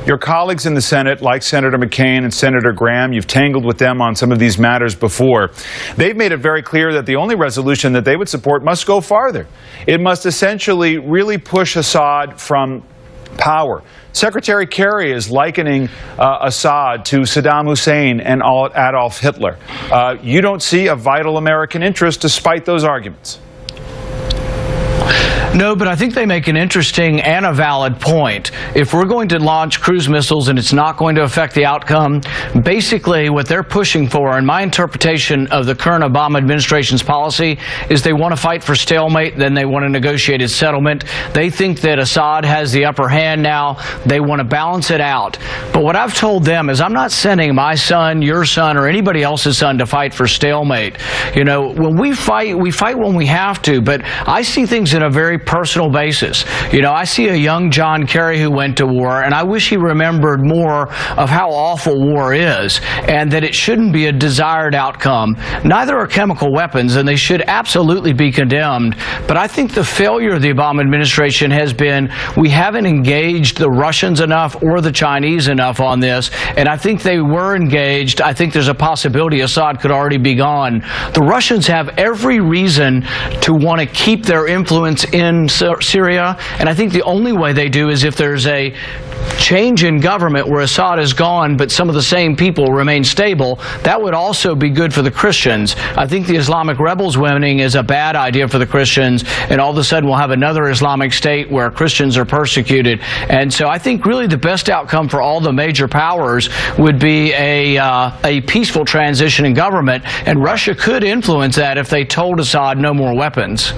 Your colleagues in the Senate, like Senator McCain and Senator Graham, you've tangled with them on some of these matters before. They've made it very clear that the only resolution that they would support must go farther. It must essentially really push Assad from power. Secretary Kerry is likening Assad to Saddam Hussein and Adolf Hitler. You don't see a vital American interest despite those arguments. No, but I think they make an interesting and a valid point. If we're going to launch cruise missiles and it's not going to affect the outcome, basically what they're pushing for, and my interpretation of the current Obama administration's policy, is they want to fight for stalemate, then they want a negotiated settlement. They think that Assad has the upper hand now. They want to balance it out. But what I've told them is I'm not sending my son, your son, or anybody else's son to fight for stalemate. You know, when we fight when we have to, but I see things in a very personal basis. You know, I see a young John Kerry who went to war, and I wish he remembered more of how awful war is and that it shouldn't be a desired outcome. Neither are chemical weapons, and they should absolutely be condemned. But I think the failure of the Obama administration has been we haven't engaged the Russians enough or the Chinese enough on this, and I think they were engaged. I think there's a possibility Assad could already be gone. The Russians have every reason to want to keep their influence in Syria, and I think the only way they do is if there's a change in government where Assad is gone but some of the same people remain stable. That would also be good for the Christians. I think the Islamic rebels winning is a bad idea for the Christians, and all of a sudden we'll have another Islamic state where Christians are persecuted. And so I think really the best outcome for all the major powers would be a peaceful transition in government, and Russia could influence that if they told Assad no more weapons.